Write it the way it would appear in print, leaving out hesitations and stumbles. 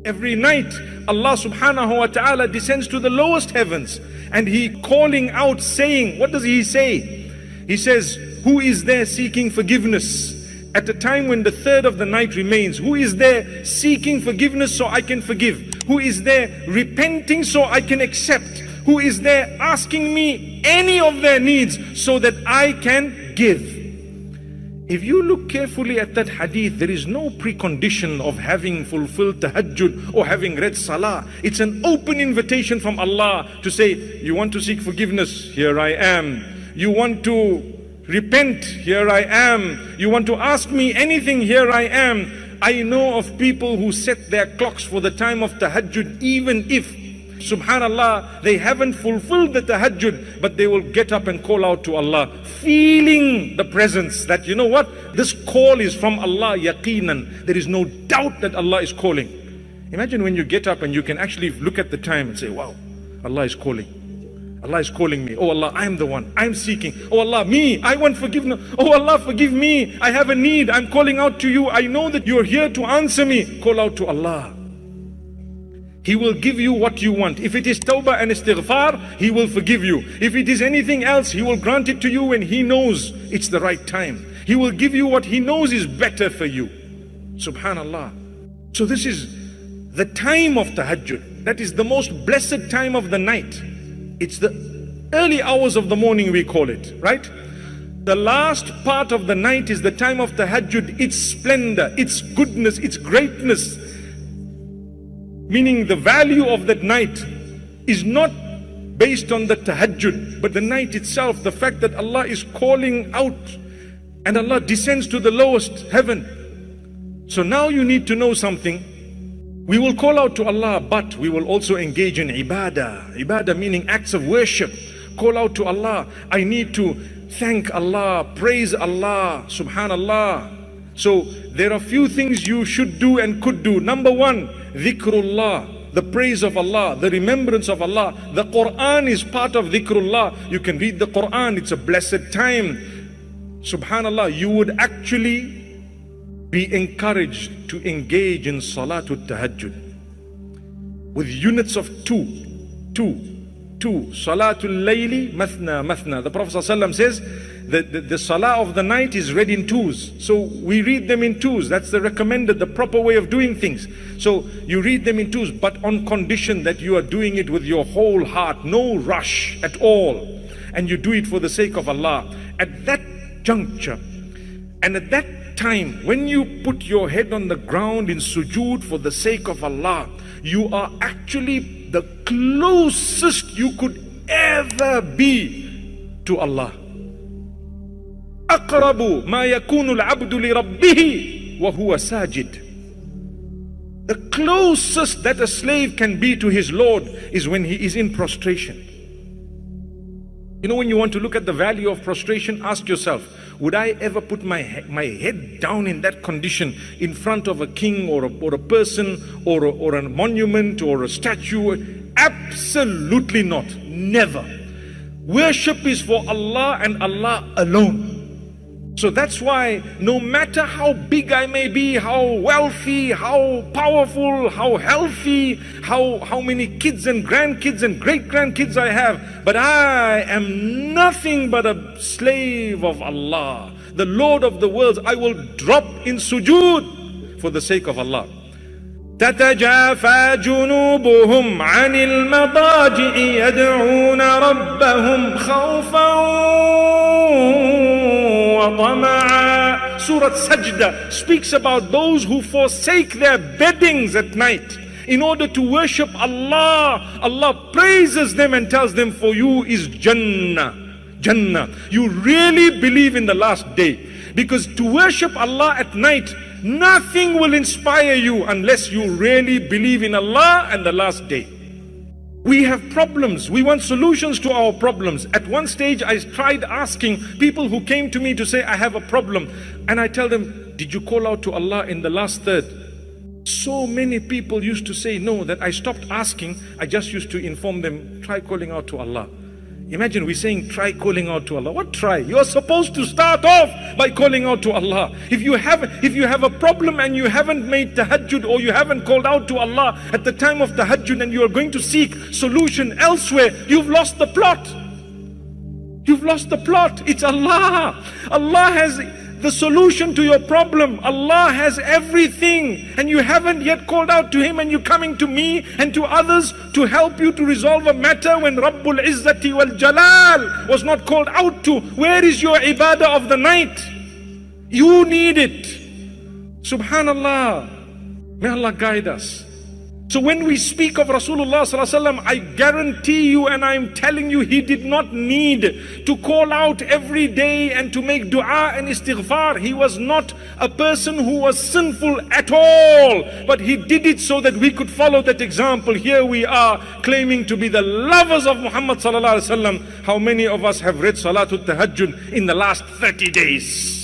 Every night, Allah subhanahu wa ta'ala descends to the lowest heavens and He calling out saying, what does He say? He says, who is there seeking forgiveness? At a time when the third of the night remains, who is there seeking forgiveness so I can forgive? Who is there repenting so I can accept? Who is there asking me any of their needs so that I can give? If you look carefully at that hadith, there is no precondition of having fulfilled tahajjud or having read salah. It's an open invitation from Allah to say, you want to seek forgiveness? Here I am. You want to repent? Here I am. You want to ask me anything? Here I am. I know of people who set their clocks for the time of tahajjud, even if, subhanallah, they haven't fulfilled the tahajjud, but they will get up and call out to Allah, feeling the presence that, you know what, this call is from Allah, yaqeenan. There is no doubt that Allah is calling. Imagine when you get up and you can actually look at the time and say, wow, Allah is calling. Allah is calling me. Oh Allah, I am the one. I am seeking. Oh Allah, me, I want forgiveness. Oh Allah, forgive me. I have a need. I'm calling out to you. I know that you're here to answer me. Call out to Allah. He will give you what you want. If it is tawbah and istighfar, He will forgive you. If it is anything else, He will grant it to you when He knows it's the right time. He will give you what He knows is better for you. Subhanallah. So this is the time of tahajjud. That is the most blessed time of the night. It's the early hours of the morning, we call it, right? The last part of the night is the time of tahajjud. Its splendor, its goodness, its greatness, meaning the value of that night is not based on the tahajjud, but the night itself, the fact that Allah is calling out and Allah descends to the lowest heaven. So now you need to know something. We will call out to Allah, but we will also engage in ibadah. Ibadah meaning acts of worship. Call out to Allah. I need to thank Allah, praise Allah, subhanallah. So there are few things you should do and could do. Number one, dhikrullah, the praise of Allah, the remembrance of Allah. The Quran is part of dhikrullah. You can read the Quran, it's a blessed time. Subhanallah, you would actually be encouraged to engage in Salatul Tahajjud with units of two. Salatul Layli, Mathna. The Prophet ﷺ says that the Salah of the night is read in twos. So we read them in twos. That's the recommended, the proper way of doing things. So you read them in twos, but on condition that you are doing it with your whole heart, no rush at all. And you do it for the sake of Allah. At that juncture, and at that time, when you put your head on the ground in sujood for the sake of Allah, you are actually the closest you could ever be to Allah. أقرب ما يكون العبد لربه وهو ساجد. The closest that a slave can be to his Lord is when he is in prostration. You know, when you want to look at the value of prostration, ask yourself, would I ever put my head down in that condition in front of a king or a person or a monument or a statue? Absolutely not. Never. Worship is for Allah and Allah alone. So that's why no matter how big I may be, how wealthy, how powerful, how healthy, how many kids and grandkids and great-grandkids I have, but I am nothing but a slave of Allah, the Lord of the worlds. I will drop in sujood for the sake of Allah. تتجافى جنوبهم عن المضاجع يدعون ربهم خوفا وطمعا. Surah Sajda speaks about those who forsake their beddings at night in order to worship Allah. Allah praises them and tells them, for you is Jannah. Jannah. You really believe in the last day. Because to worship Allah at night, nothing will inspire you unless you really believe in Allah and the last day. We have problems. We want solutions to our problems. At one stage, I tried asking people who came to me to say, I have a problem. And I tell them, did you call out to Allah in the last third? So many people used to say no, that I stopped asking. I just used to inform them, try calling out to Allah. Imagine we're saying, try calling out to Allah. What try? You're supposed to start off by calling out to Allah. If you have a problem and you haven't made tahajjud, or you haven't called out to Allah at the time of tahajjud, and you are going to seek solution elsewhere, you've lost the plot. You've lost the plot. It's Allah. Allah has the solution to your problem. Allah has everything, and you haven't yet called out to Him, and you're coming to me and to others to help you to resolve a matter when Rabbul Izzati wal Jalal was not called out to. Where is your ibadah of the night? You need it. Subhanallah. May Allah guide us. So when we speak of Rasulullah sallallahu alaihi wasallam, I guarantee you, and I'm telling you, he did not need to call out every day and to make dua and istighfar. He was not a person who was sinful at all, but he did it so that we could follow that example. Here we are claiming to be the lovers of Muhammad sallallahu alaihi wasallam. How many of us have read Salatul Tahajjud in the last 30 days?